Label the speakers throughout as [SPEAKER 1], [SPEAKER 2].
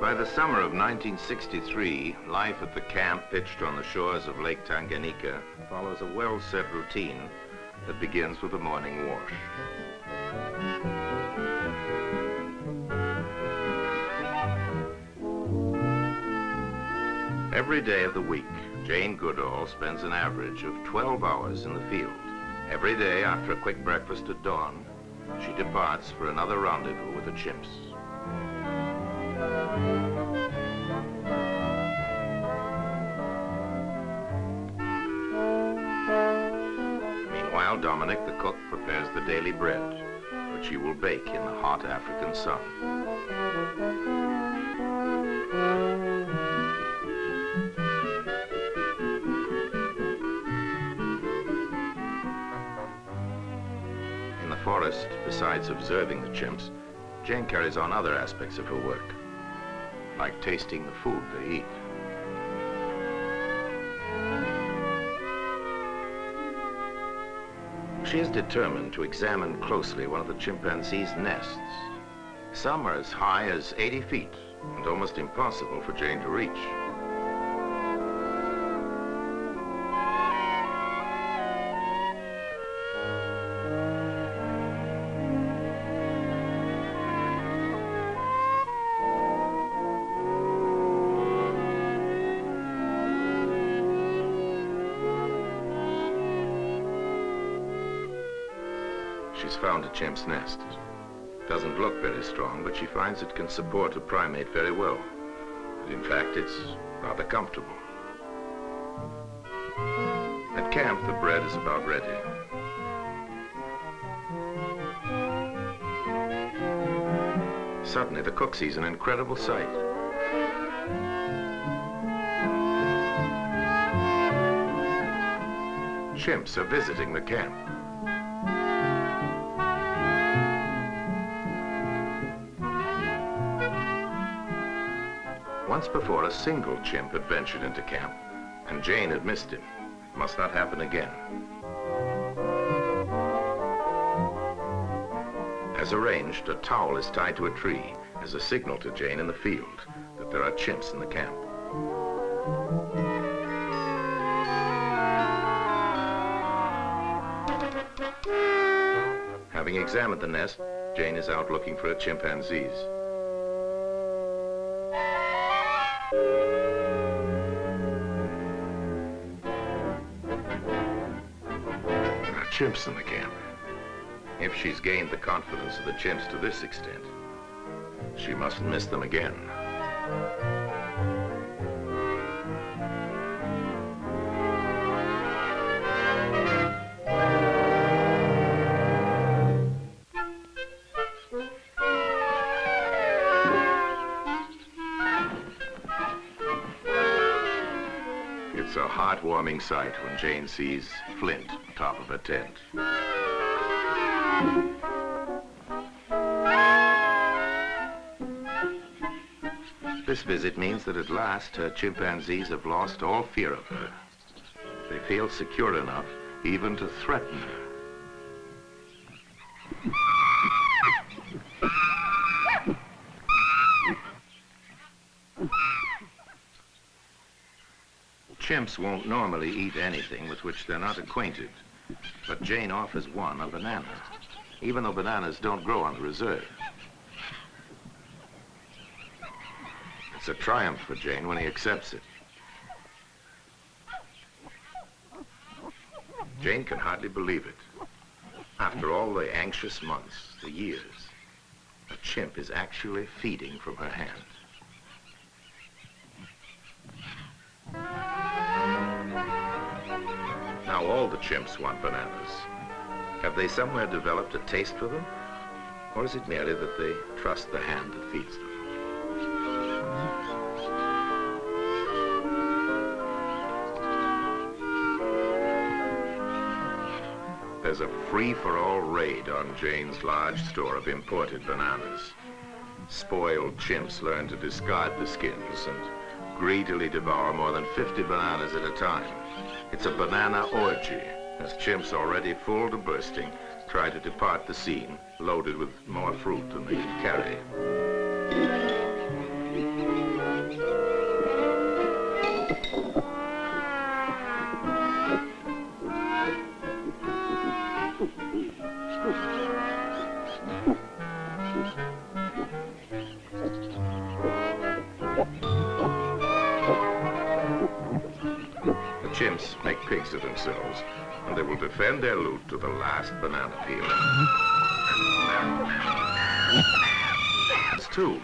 [SPEAKER 1] By the summer of 1963, life at the camp pitched on the shores of Lake Tanganyika follows a well-set routine that begins with a morning wash. Every day of the week, Jane Goodall spends an average of 12 hours in the field. Every day after a quick breakfast at dawn, she departs for another rendezvous with the chimps. Meanwhile, Dominic, the cook, prepares the daily bread, which he will bake in the hot African sun. In the forest, besides observing the chimps, Jane carries on other aspects of her work, like tasting the food they eat. She is determined to examine closely one of the chimpanzee's nests. Some are as high as 80 feet and almost impossible for Jane to reach. She's found a chimp's nest. It doesn't look very strong, but she finds it can support a primate very well. And in fact, it's rather comfortable. At camp, the bread is about ready. Suddenly, the cook sees an incredible sight. Chimps are visiting the camp. Once before, a single chimp had ventured into camp, and Jane had missed him. It must not happen again. As arranged, a towel is tied to a tree as a signal to Jane in the field that there are chimps in the camp. Having examined the nest, Jane is out looking for her chimpanzees. Chimps in the camp. If she's gained the confidence of the chimps to this extent, she mustn't miss them again. It's a heartwarming sight when Jane sees Flint atop of her tent. This visit means that at last her chimpanzees have lost all fear of her. They feel secure enough even to threaten her. Chimps won't normally eat anything with which they're not acquainted, but Jane offers one a banana, even though bananas don't grow on the reserve. It's a triumph for Jane when he accepts it. Jane can hardly believe it. After all the anxious months, the years, a chimp is actually feeding from her hand. Now all the chimps want bananas. Have they somewhere developed a taste for them? Or is it merely that they trust the hand that feeds them? There's a free-for-all raid on Jane's large store of imported bananas. Spoiled chimps learn to discard the skins and greedily devour more than 50 bananas at a time. It's a banana orgy, as chimps already full to bursting try to depart the scene, loaded with more fruit than they can carry. The chimps make pigs of themselves, and they will defend their loot to the last banana peel. It's two.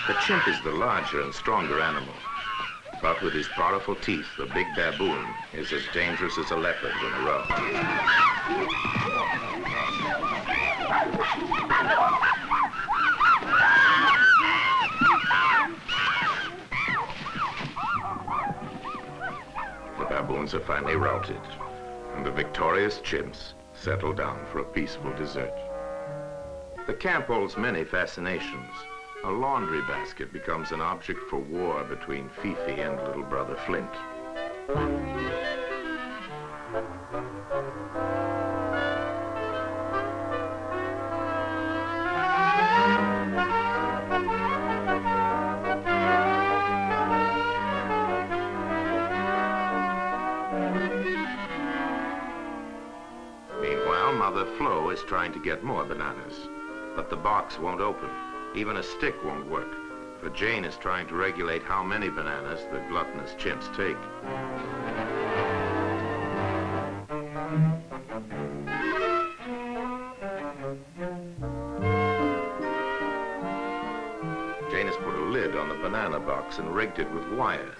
[SPEAKER 1] The chimp is the larger and stronger animal, but with his powerful teeth, the big baboon is as dangerous as a leopard in a row. The baboons are finally routed, and the victorious chimps settle down for a peaceful dessert. The camp holds many fascinations. A laundry basket becomes an object for war between Fifi and little brother Flint. Meanwhile, Mother Flo is trying to get more bananas, but the box won't open. Even a stick won't work, for Jane is trying to regulate how many bananas the gluttonous chimps take. Jane has put a lid on the banana box and rigged it with wire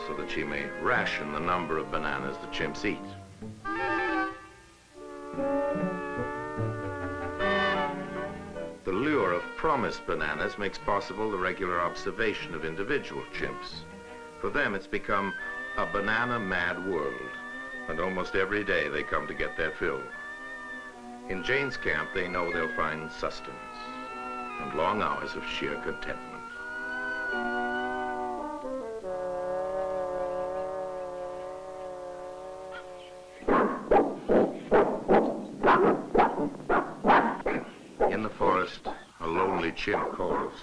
[SPEAKER 1] so that she may ration the number of bananas the chimps eat. The lure of promised bananas makes possible the regular observation of individual chimps. For them, it's become a banana-mad world, and almost every day they come to get their fill. In Jane's camp, they know they'll find sustenance and long hours of sheer contentment. In the forest, a lonely chimp calls.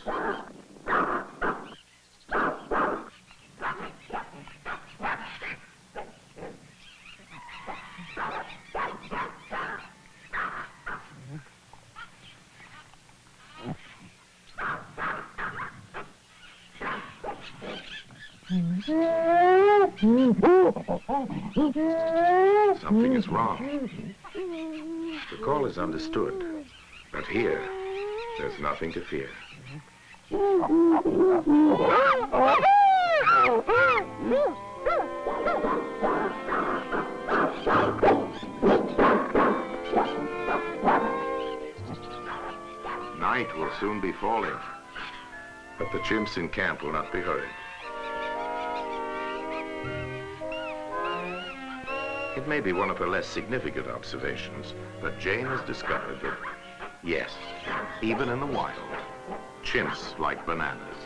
[SPEAKER 1] Something is wrong. The call is understood, but here, there's nothing to fear. Night will soon be falling, but the chimps in camp will not be hurried. It may be one of her less significant observations, but Jane has discovered that, yes, even in the wild, chimps like bananas.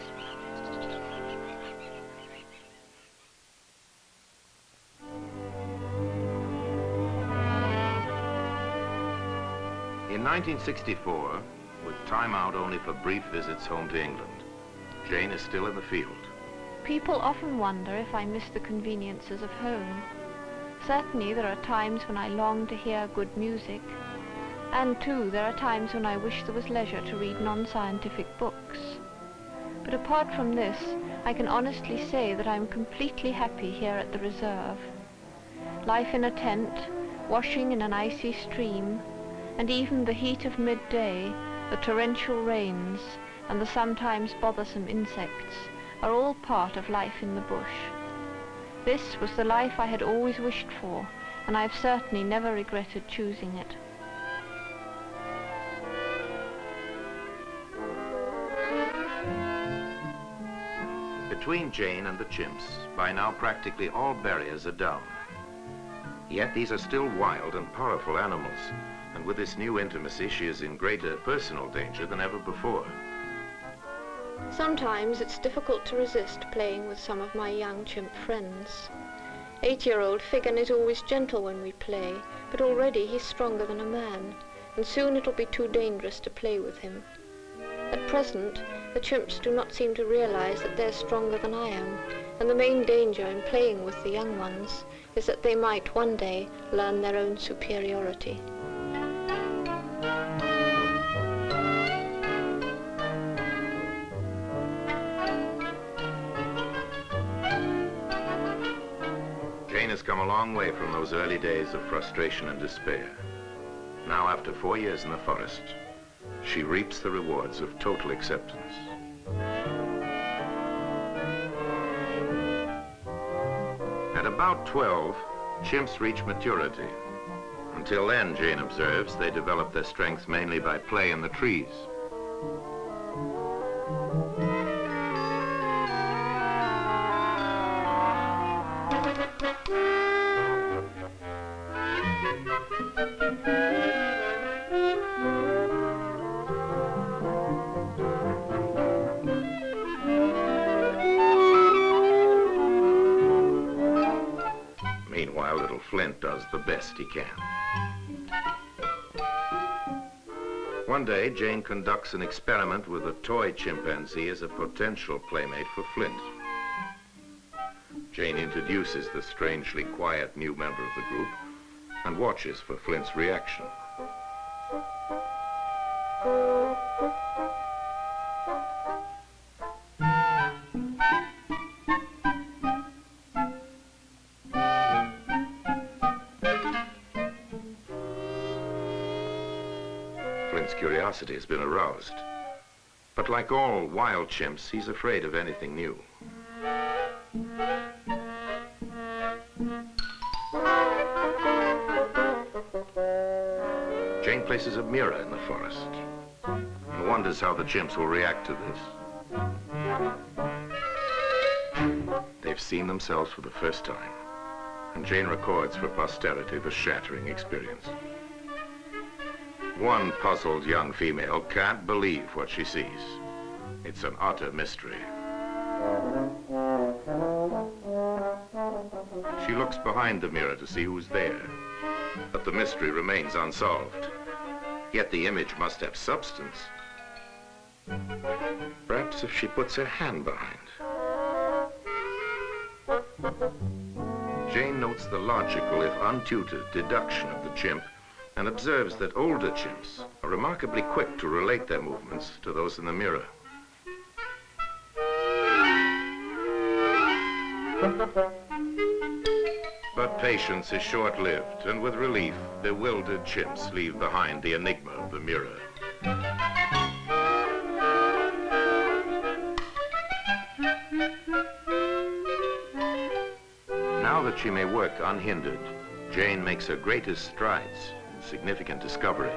[SPEAKER 1] In 1964, with time out only for brief visits home to England, Jane is still in the field.
[SPEAKER 2] People often wonder if I miss the conveniences of home. Certainly there are times when I long to hear good music, and too there are times when I wish there was leisure to read non-scientific books. But apart from this, I can honestly say that I'm completely happy here at the reserve. Life in a tent, washing in an icy stream, and even the heat of midday, the torrential rains, and the sometimes bothersome insects are all part of life in the bush. This was the life I had always wished for, and I've certainly never regretted choosing it.
[SPEAKER 1] Between Jane and the chimps, by now practically all barriers are down. Yet these are still wild and powerful animals, and with this new intimacy, she is in greater personal danger than ever before.
[SPEAKER 2] Sometimes it's difficult to resist playing with some of my young chimp friends. 8-year-old Figan is always gentle when we play, but already he's stronger than a man, and soon it'll be too dangerous to play with him. At present, the chimps do not seem to realize that they're stronger than I am, and the main danger in playing with the young ones is that they might one day learn their own superiority.
[SPEAKER 1] Jane has come a long way from those early days of frustration and despair. Now, after 4 years in the forest, she reaps the rewards of total acceptance. At about 12, chimps reach maturity. Until then, Jane observes, they develop their strength mainly by play in the trees. Meanwhile, little Flint does the best he can. One day, Jane conducts an experiment with a toy chimpanzee as a potential playmate for Flint. Jane introduces the strangely quiet new member of the group and watches for Flint's reaction. Flint's curiosity has been aroused. But like all wild chimps, he's afraid of anything new. Jane places a mirror in the forest and wonders how the chimps will react to this. They've seen themselves for the first time, and Jane records for posterity the shattering experience. One puzzled young female can't believe what she sees. It's an utter mystery. She looks behind the mirror to see who's there, but the mystery remains unsolved. Yet the image must have substance. Perhaps if she puts her hand behind. Jane notes the logical, if untutored, deduction of the chimp and observes that older chimps are remarkably quick to relate their movements to those in the mirror. But patience is short-lived, and with relief, bewildered chimps leave behind the enigma of the mirror. Now that she may work unhindered, Jane makes her greatest strides in significant discovery.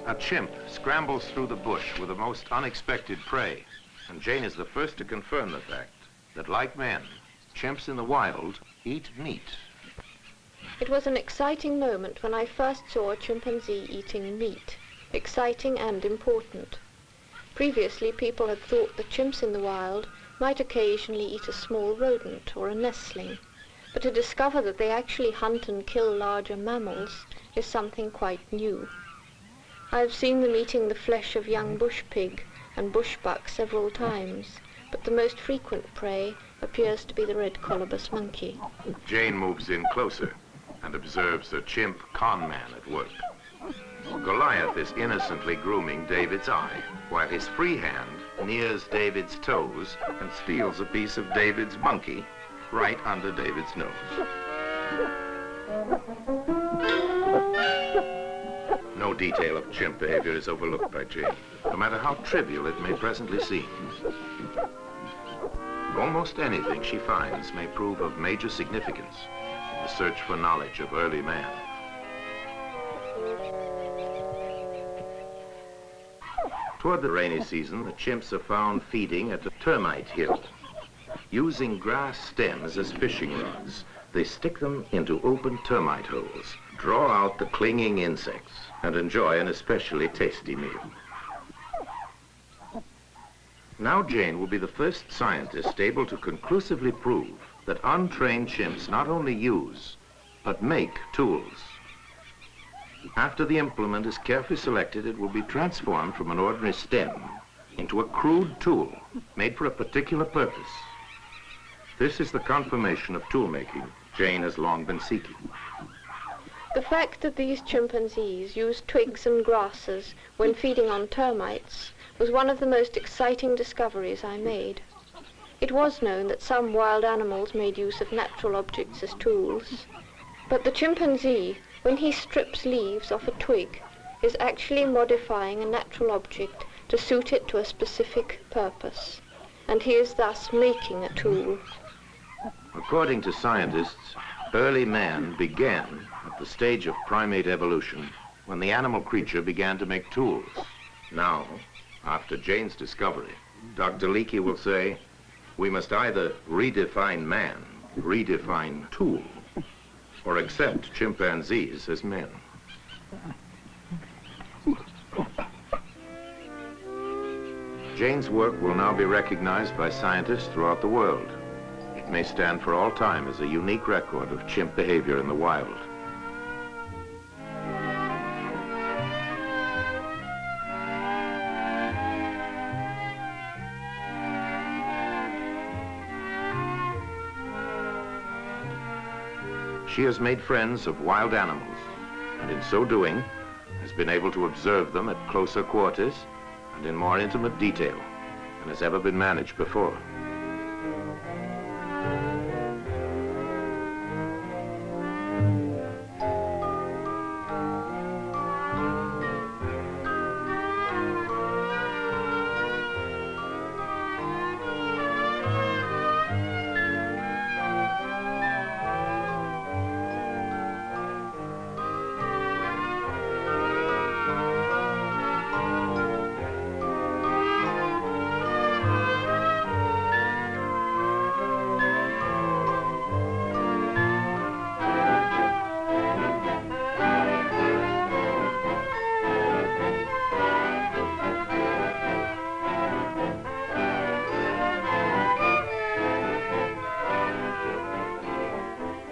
[SPEAKER 1] A chimp scrambles through the bush with the most unexpected prey, and Jane is the first to confirm the fact that, like men, chimps in the wild eat meat.
[SPEAKER 2] It was an exciting moment when I first saw a chimpanzee eating meat. Exciting and important. Previously, people had thought that chimps in the wild might occasionally eat a small rodent or a nestling, but to discover that they actually hunt and kill larger mammals is something quite new. I have seen them eating the flesh of young bush pig and bush buck several times, but the most frequent prey appears to be the red colobus monkey.
[SPEAKER 1] Jane moves in closer and observes a chimp con man at work. Goliath is innocently grooming David's eye, while his free hand nears David's toes and steals a piece of David's monkey right under David's nose. No detail of chimp behavior is overlooked by Jane, no matter how trivial it may presently seem. Almost anything she finds may prove of major significance in the search for knowledge of early man. Toward the rainy season, the chimps are found feeding at a termite hill. Using grass stems as fishing rods, they stick them into open termite holes, draw out the clinging insects, and enjoy an especially tasty meal. Now Jane will be the first scientist able to conclusively prove that untrained chimps not only use, but make tools. After the implement is carefully selected, it will be transformed from an ordinary stem into a crude tool made for a particular purpose. This is the confirmation of tool-making Jane has long been seeking.
[SPEAKER 2] The fact that these chimpanzees use twigs and grasses when feeding on termites was one of the most exciting discoveries I made. It was known that some wild animals made use of natural objects as tools, but the chimpanzee, when he strips leaves off a twig, is actually modifying a natural object to suit it to a specific purpose, and he is thus making a tool.
[SPEAKER 1] According to scientists, early man began at the stage of primate evolution when the animal creature began to make tools. Now, after Jane's discovery, Dr. Leakey will say, we must either redefine man, redefine tool, or accept chimpanzees as men. Jane's work will now be recognized by scientists throughout the world. It may stand for all time as a unique record of chimp behavior in the wild. She has made friends of wild animals, and in so doing, has been able to observe them at closer quarters and in more intimate detail than has ever been managed before.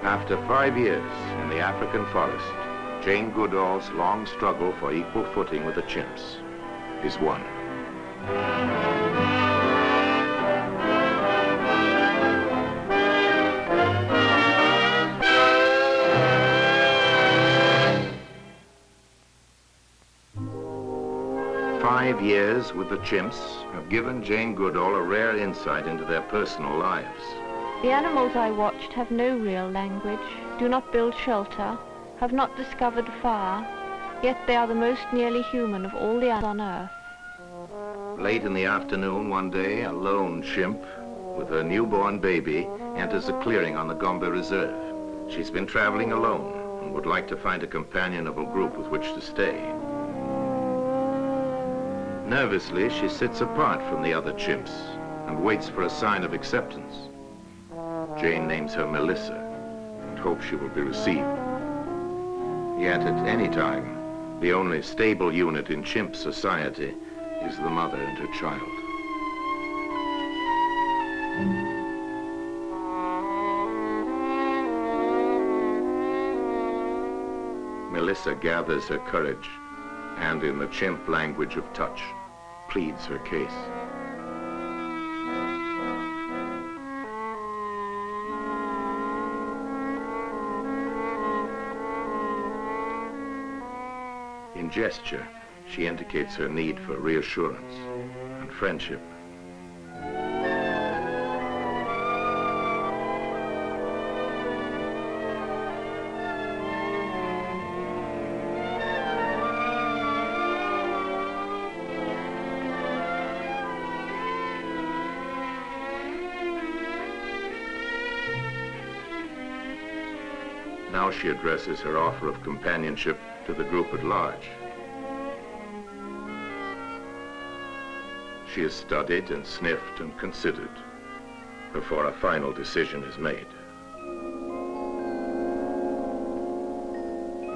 [SPEAKER 1] After 5 years in the African forest, Jane Goodall's long struggle for equal footing with the chimps is won. "5 years with the chimps have given Jane Goodall a rare insight into their personal lives.
[SPEAKER 2] The animals I watched have no real language, do not build shelter, have not discovered fire, yet they are the most nearly human of all the animals on Earth."
[SPEAKER 1] Late in the afternoon one day, a lone chimp with her newborn baby enters a clearing on the Gombe Reserve. She's been traveling alone and would like to find a companionable group with which to stay. Nervously, she sits apart from the other chimps and waits for a sign of acceptance. Jane names her Melissa and hopes she will be received. Yet at any time, the only stable unit in chimp society is the mother and her child. Melissa gathers her courage and, in the chimp language of touch, pleads her case. In gesture, she indicates her need for reassurance and friendship. Now she addresses her offer of companionship to the group at large. She is studied and sniffed and considered before a final decision is made.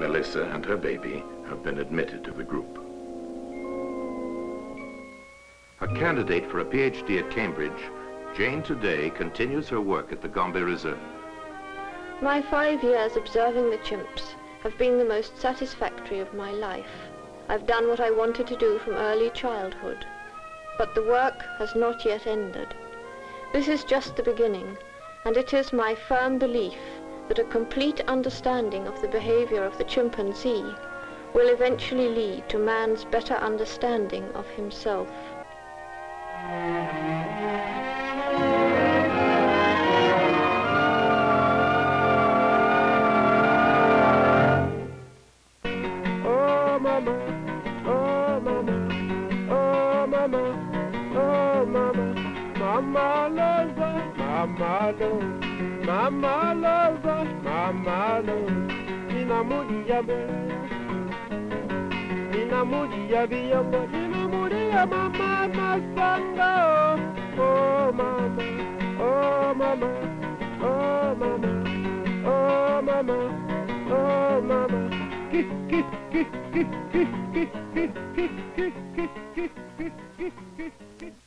[SPEAKER 1] Melissa and her baby have been admitted to the group. A candidate for a PhD at Cambridge, Jane today continues her work at the Gombe Reserve.
[SPEAKER 2] My 5 years observing the chimps have been the most satisfactory of my life. I've done what I wanted to do from early childhood. But the work has not yet ended. This is just the beginning, and it is my firm belief that a complete understanding of the behavior of the chimpanzee will eventually lead to man's better understanding of himself.
[SPEAKER 3] Oh mama, oh mama, oh mama, oh mama, mama loves us, mama loves, mama loves us, mama loves. Inamudi yabe, inamudi yabe yambo, inamudi ya mama masanga. Oh mama, oh mama, oh mama, oh mama, oh mama. Kiss, kiss, kiss, kiss, kiss, kiss, kiss, kiss, kiss, kiss, kiss, kiss, kiss, kiss.